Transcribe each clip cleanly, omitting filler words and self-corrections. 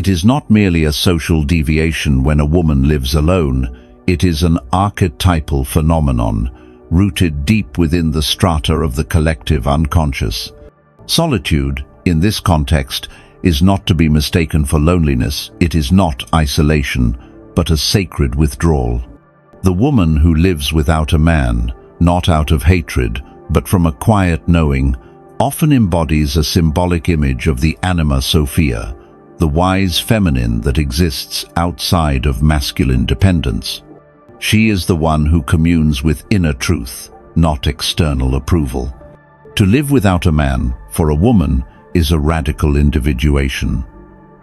It is not merely a social deviation when a woman lives alone, it is an archetypal phenomenon, rooted deep within the strata of the collective unconscious. Solitude, in this context, is not to be mistaken for loneliness. It is not isolation, but a sacred withdrawal. The woman who lives without a man, not out of hatred, but from a quiet knowing, often embodies a symbolic image of the anima sophia, the wise feminine that exists outside of masculine dependence. She is the one who communes with inner truth, not external approval. To live without a man, for a woman, is a radical individuation.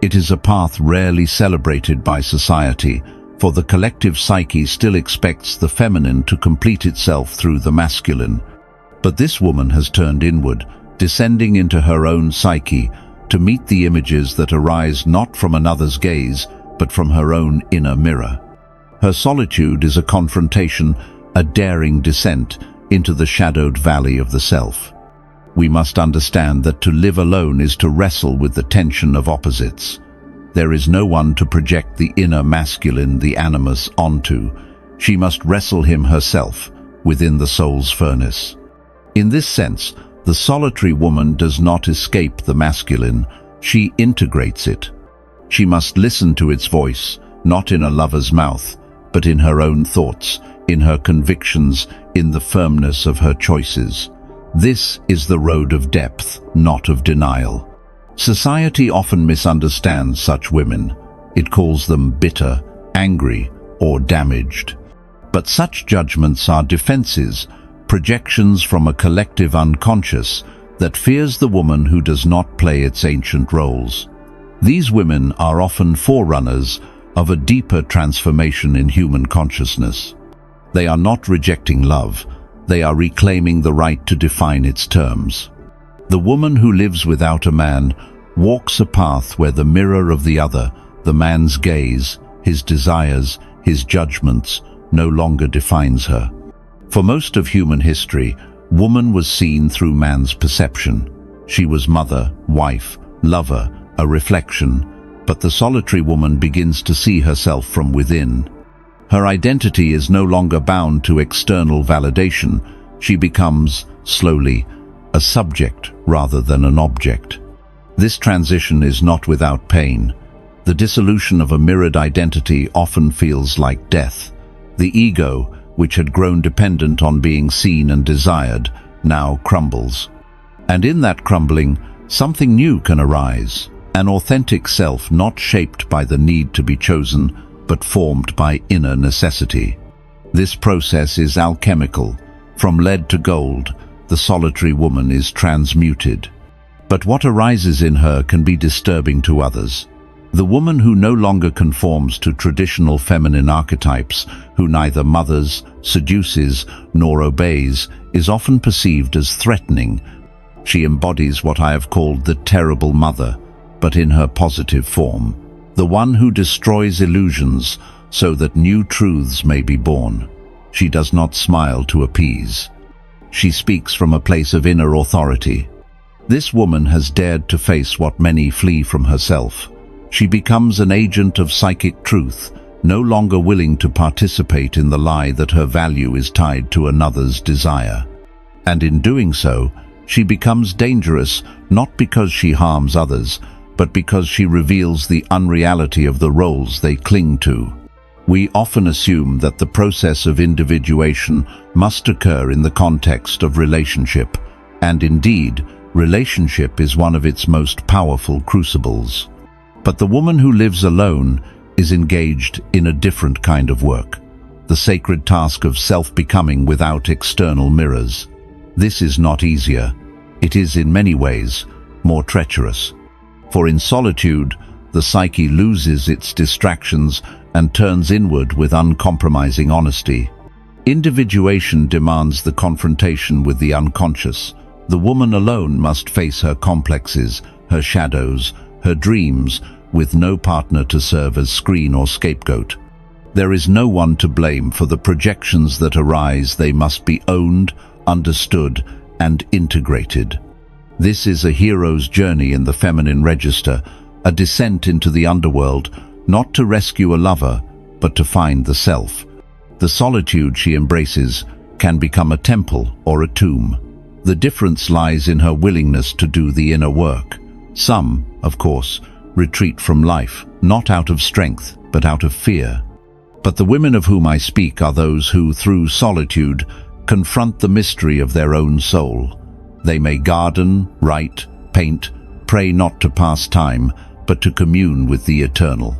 It is a path rarely celebrated by society, for the collective psyche still expects the feminine to complete itself through the masculine. But this woman has turned inward, descending into her own psyche, to meet the images that arise not from another's gaze, but from her own inner mirror. Her solitude is a confrontation, a daring descent into the shadowed valley of the self. We must understand that to live alone is to wrestle with the tension of opposites. There is no one to project the inner masculine, the animus, onto. She must wrestle him herself within the soul's furnace. In this sense, the solitary woman does not escape the masculine, she integrates it. She must listen to its voice, not in a lover's mouth, but in her own thoughts, in her convictions, in the firmness of her choices. This is the road of depth, not of denial. Society often misunderstands such women. It calls them bitter, angry, or damaged. But such judgments are defenses, projections from a collective unconscious that fears the woman who does not play its ancient roles. These women are often forerunners of a deeper transformation in human consciousness. They are not rejecting love, they are reclaiming the right to define its terms. The woman who lives without a man walks a path where the mirror of the other, the man's gaze, his desires, his judgments, no longer defines her. For most of human history, woman was seen through man's perception. She was mother, wife, lover, a reflection, but the solitary woman begins to see herself from within. Her identity is no longer bound to external validation. She becomes, slowly, a subject rather than an object. This transition is not without pain. The dissolution of a mirrored identity often feels like death. The ego, which had grown dependent on being seen and desired, now crumbles. And in that crumbling, something new can arise, an authentic self not shaped by the need to be chosen, but formed by inner necessity. This process is alchemical. From lead to gold, the solitary woman is transmuted. But what arises in her can be disturbing to others. The woman who no longer conforms to traditional feminine archetypes, who neither mothers, seduces, nor obeys, is often perceived as threatening. She embodies what I have called the terrible mother, but in her positive form, the one who destroys illusions so that new truths may be born. She does not smile to appease. She speaks from a place of inner authority. This woman has dared to face what many flee from herself. She becomes an agent of psychic truth, no longer willing to participate in the lie that her value is tied to another's desire. And in doing so, she becomes dangerous not because she harms others, but because she reveals the unreality of the roles they cling to. We often assume that the process of individuation must occur in the context of relationship, and indeed, relationship is one of its most powerful crucibles. But the woman who lives alone is engaged in a different kind of work, the sacred task of self-becoming without external mirrors. This is not easier. It is in many ways more treacherous. For in solitude, the psyche loses its distractions and turns inward with uncompromising honesty. Individuation demands the confrontation with the unconscious. The woman alone must face her complexes, her shadows, her dreams, with no partner to serve as screen or scapegoat. There is no one to blame for the projections that arise. They must be owned, understood, and integrated. This is a hero's journey in the feminine register, a descent into the underworld, not to rescue a lover, but to find the self. The solitude she embraces can become a temple or a tomb. The difference lies in her willingness to do the inner work. Some, of course, retreat from life, not out of strength, but out of fear. But the women of whom I speak are those who, through solitude, confront the mystery of their own soul. They may garden, write, paint, pray not to pass time, but to commune with the eternal.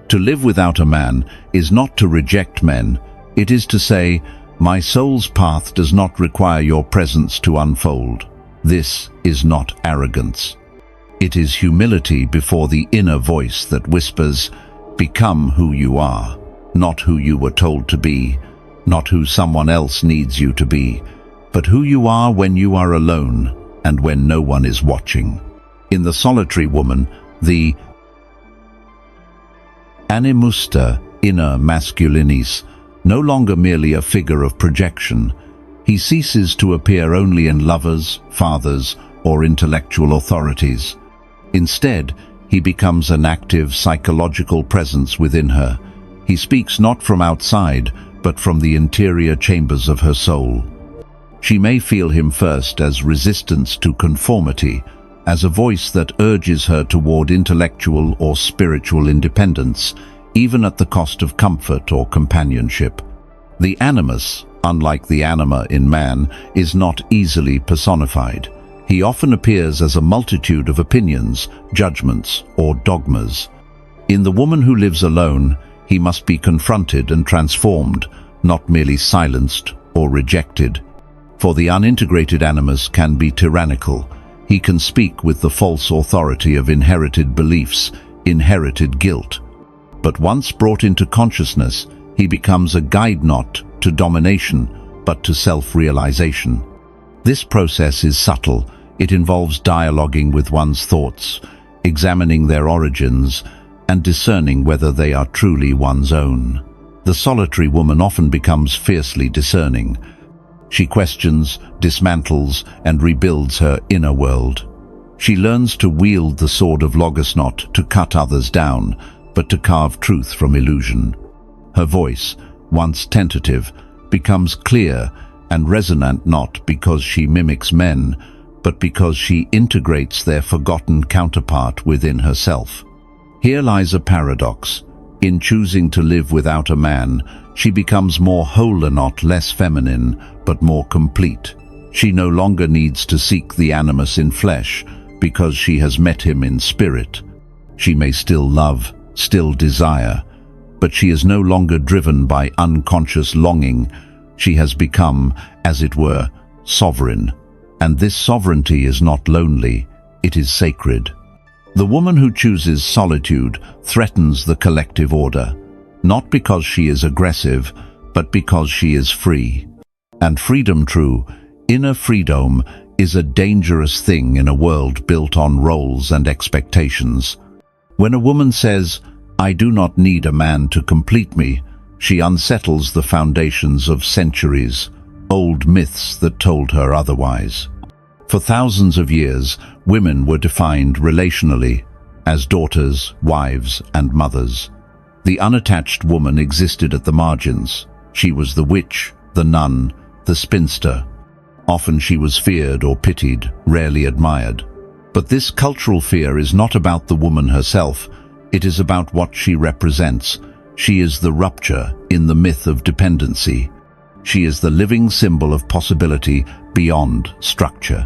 To live without a man is not to reject men. It is to say, my soul's path does not require your presence to unfold. This is not arrogance. It is humility before the inner voice that whispers, become who you are, not who you were told to be, not who someone else needs you to be, but who you are when you are alone and when no one is watching. In the solitary woman, the animus, inner masculinis, no longer merely a figure of projection. He ceases to appear only in lovers, fathers, or intellectual authorities. Instead, he becomes an active psychological presence within her. He speaks not from outside, but from the interior chambers of her soul. She may feel him first as resistance to conformity, as a voice that urges her toward intellectual or spiritual independence, even at the cost of comfort or companionship. The animus, unlike the anima in man, is not easily personified. He often appears as a multitude of opinions, judgments, or dogmas. In the woman who lives alone, he must be confronted and transformed, not merely silenced or rejected. For the unintegrated animus can be tyrannical. He can speak with the false authority of inherited beliefs, inherited guilt. But once brought into consciousness, he becomes a guide not to domination, but to self-realization. This process is subtle. It involves dialoguing with one's thoughts, examining their origins, and discerning whether they are truly one's own. The solitary woman often becomes fiercely discerning. She questions, dismantles, and rebuilds her inner world. She learns to wield the sword of logos not to cut others down, but to carve truth from illusion. Her voice, once tentative, becomes clear and resonant not because she mimics men, but because she integrates their forgotten counterpart within herself. Here lies a paradox. In choosing to live without a man, she becomes more whole, not less feminine, but more complete. She no longer needs to seek the animus in flesh, because she has met him in spirit. She may still love, still desire, but she is no longer driven by unconscious longing. She has become, as it were, sovereign. And this sovereignty is not lonely, it is sacred. The woman who chooses solitude threatens the collective order, not because she is aggressive, but because she is free. And freedom, true, inner freedom, is a dangerous thing in a world built on roles and expectations. When a woman says, I do not need a man to complete me, she unsettles the foundations of centuries, old myths that told her otherwise. For thousands of years, women were defined relationally as daughters, wives, and mothers. The unattached woman existed at the margins. She was the witch, the nun, the spinster. Often she was feared or pitied, rarely admired. But this cultural fear is not about the woman herself. It is about what she represents. She is the rupture in the myth of dependency. She is the living symbol of possibility beyond structure.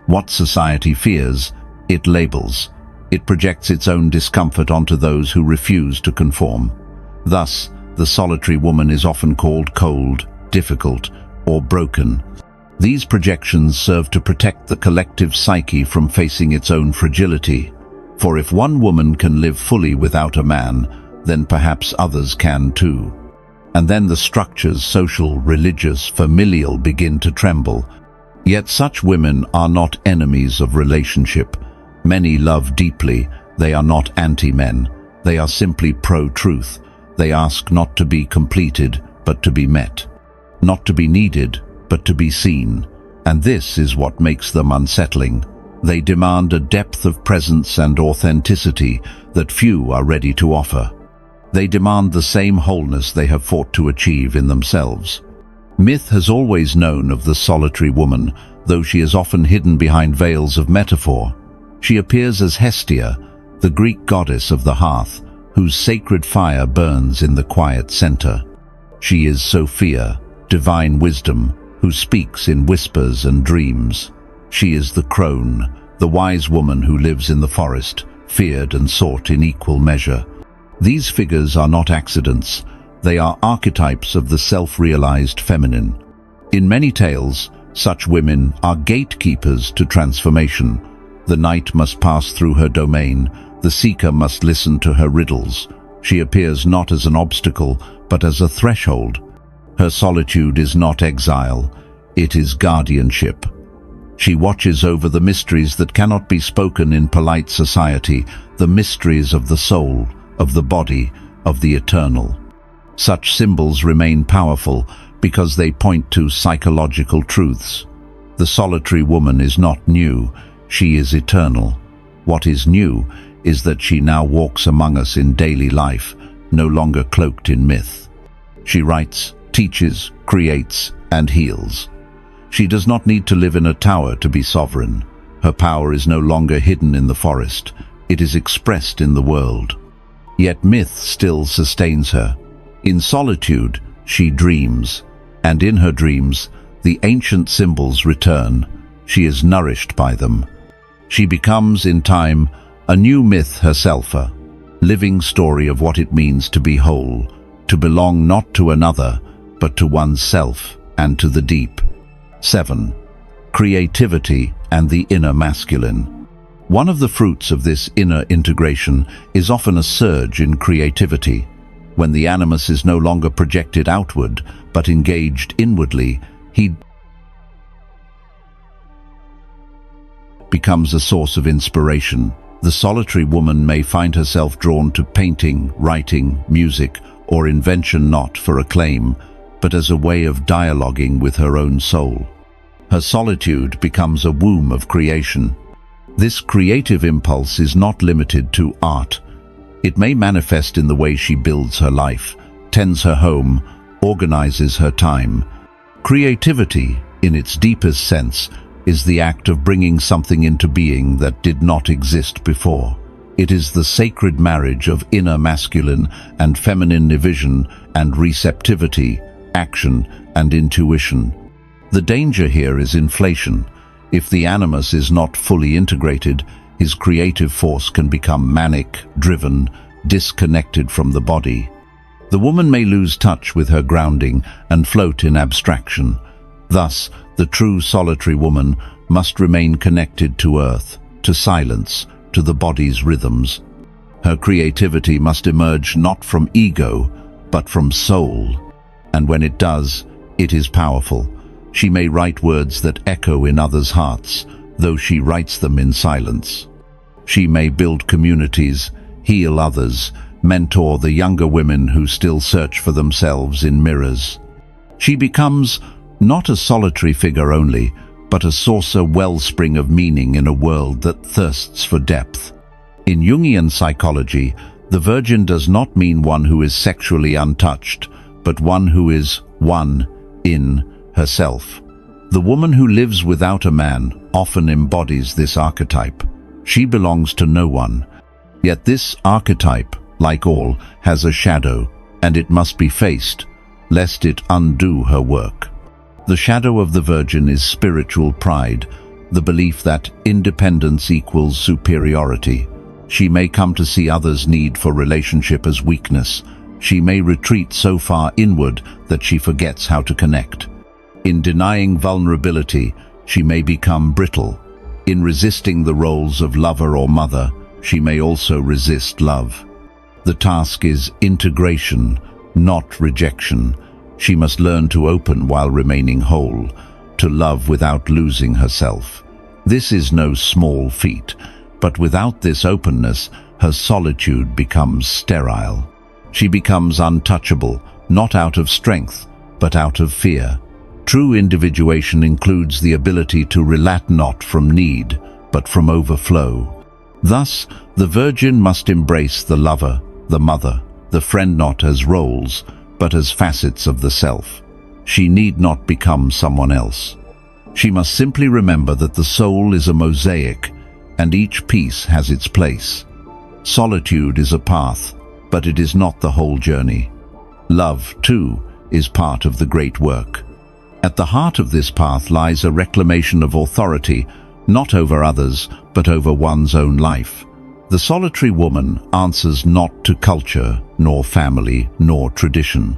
What society fears, it labels. It projects its own discomfort onto those who refuse to conform. Thus, the solitary woman is often called cold, difficult, or broken. These projections serve to protect the collective psyche from facing its own fragility. For if one woman can live fully without a man, then perhaps others can too. And then the structures, social, religious, familial, begin to tremble. Yet such women are not enemies of relationship. Many love deeply. They are not anti-men. They are simply pro-truth. They ask not to be completed, but to be met. Not to be needed, but to be seen. And this is what makes them unsettling. They demand a depth of presence and authenticity that few are ready to offer. They demand the same wholeness they have fought to achieve in themselves. Myth has always known of the solitary woman, though she is often hidden behind veils of metaphor. She appears as Hestia, the Greek goddess of the hearth, whose sacred fire burns in the quiet center. She is Sophia, divine wisdom, who speaks in whispers and dreams. She is the crone, the wise woman who lives in the forest, feared and sought in equal measure. These figures are not accidents. They are archetypes of the self-realized feminine. In many tales, such women are gatekeepers to transformation. The knight must pass through her domain. The seeker must listen to her riddles. She appears not as an obstacle, but as a threshold. Her solitude is not exile. It is guardianship. She watches over the mysteries that cannot be spoken in polite society, the mysteries of the soul, of the body, of the eternal. Such symbols remain powerful because they point to psychological truths. The solitary woman is not new, she is eternal. What is new is that she now walks among us in daily life, no longer cloaked in myth. She writes, teaches, creates, and heals. She does not need to live in a tower to be sovereign. Her power is no longer hidden in the forest, it is expressed in the world. Yet myth still sustains her. In solitude, she dreams, and in her dreams, the ancient symbols return. She is nourished by them. She becomes, in time, a new myth herself, a living story of what it means to be whole, to belong not to another, but to oneself and to the deep. 7. Creativity and the inner masculine. One of the fruits of this inner integration is often a surge in creativity. When the animus is no longer projected outward, but engaged inwardly, he becomes a source of inspiration. The solitary woman may find herself drawn to painting, writing, music, or invention not for acclaim, but as a way of dialoguing with her own soul. Her solitude becomes a womb of creation. This creative impulse is not limited to art. It may manifest in the way she builds her life, tends her home, organizes her time. Creativity, in its deepest sense, is the act of bringing something into being that did not exist before. It is the sacred marriage of inner masculine and feminine vision and receptivity, action and intuition. The danger here is inflation. If the animus is not fully integrated, his creative force can become manic, driven, disconnected from the body. The woman may lose touch with her grounding and float in abstraction. Thus, the true solitary woman must remain connected to earth, to silence, to the body's rhythms. Her creativity must emerge not from ego, but from soul. And when it does, it is powerful. She may write words that echo in others' hearts, though she writes them in silence. She may build communities, heal others, mentor the younger women who still search for themselves in mirrors. She becomes not a solitary figure only, but a saucer wellspring of meaning in a world that thirsts for depth. In Jungian psychology, the virgin does not mean one who is sexually untouched, but one who is one in herself. The woman who lives without a man often embodies this archetype. She belongs to no one. Yet this archetype, like all, has a shadow, and it must be faced, lest it undo her work. The shadow of the virgin is spiritual pride, the belief that independence equals superiority. She may come to see others' need for relationship as weakness. She may retreat so far inward that she forgets how to connect. In denying vulnerability, she may become brittle. In resisting the roles of lover or mother, she may also resist love. The task is integration, not rejection. She must learn to open while remaining whole, to love without losing herself. This is no small feat, but without this openness, her solitude becomes sterile. She becomes untouchable, not out of strength, but out of fear. True individuation includes the ability to relate not from need, but from overflow. Thus, the virgin must embrace the lover, the mother, the friend not as roles, but as facets of the self. She need not become someone else. She must simply remember that the soul is a mosaic, and each piece has its place. Solitude is a path, but it is not the whole journey. Love, too, is part of the great work. At the heart of this path lies a reclamation of authority, not over others, but over one's own life. The solitary woman answers not to culture, nor family, nor tradition.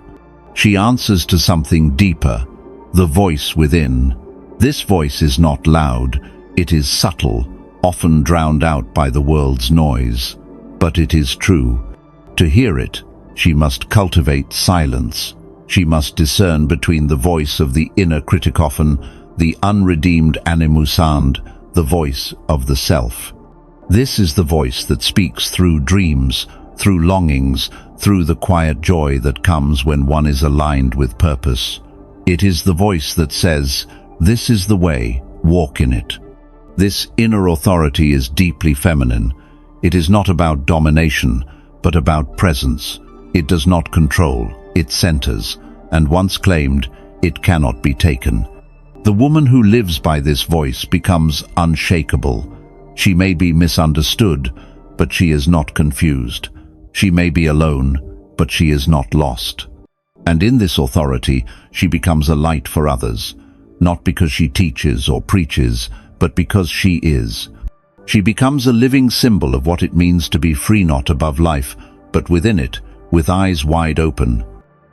She answers to something deeper, the voice within. This voice is not loud, it is subtle, often drowned out by the world's noise. But it is true. To hear it, she must cultivate silence. She must discern between the voice of the inner criticophon, the unredeemed animus, and the voice of the self. This is the voice that speaks through dreams, through longings, through the quiet joy that comes when one is aligned with purpose. It is the voice that says, "This is the way, walk in it." This inner authority is deeply feminine. It is not about domination, but about presence. It does not control, it centers, and once claimed, it cannot be taken. The woman who lives by this voice becomes unshakable. She may be misunderstood, but she is not confused. She may be alone, but she is not lost. And in this authority, she becomes a light for others, not because she teaches or preaches, but because she is. She becomes a living symbol of what it means to be free, not above life, but within it, with eyes wide open.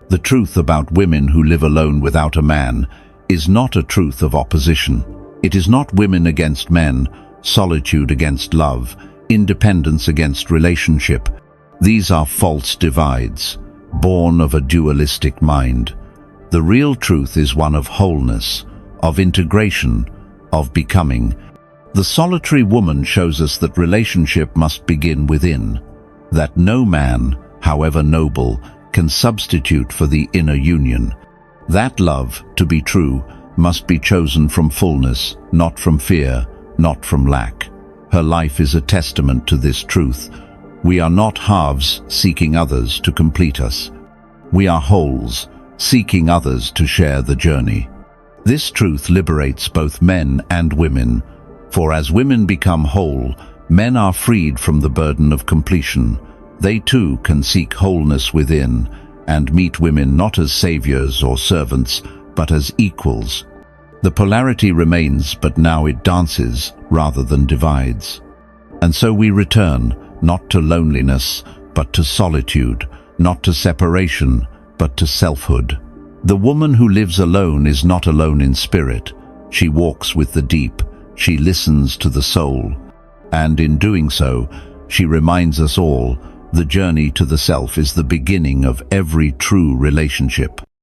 The truth about women who live alone without a man is not a truth of opposition. It is not women against men, solitude against love, independence against relationship. These are false divides, born of a dualistic mind. The real truth is one of wholeness, of integration, of becoming. The solitary woman shows us that relationship must begin within, that no man, however noble, can substitute for the inner union. That love, to be true, must be chosen from fullness, not from fear, not from lack. Her life is a testament to this truth. We are not halves seeking others to complete us. We are wholes, seeking others to share the journey. This truth liberates both men and women, for as women become whole, men are freed from the burden of completion. They too can seek wholeness within and meet women not as saviors or servants, but as equals. The polarity remains, but now it dances rather than divides. And so we return, not to loneliness, but to solitude, not to separation, but to selfhood. The woman who lives alone is not alone in spirit. She walks with the deep, she listens to the soul, and in doing so, she reminds us all, the journey to the self is the beginning of every true relationship.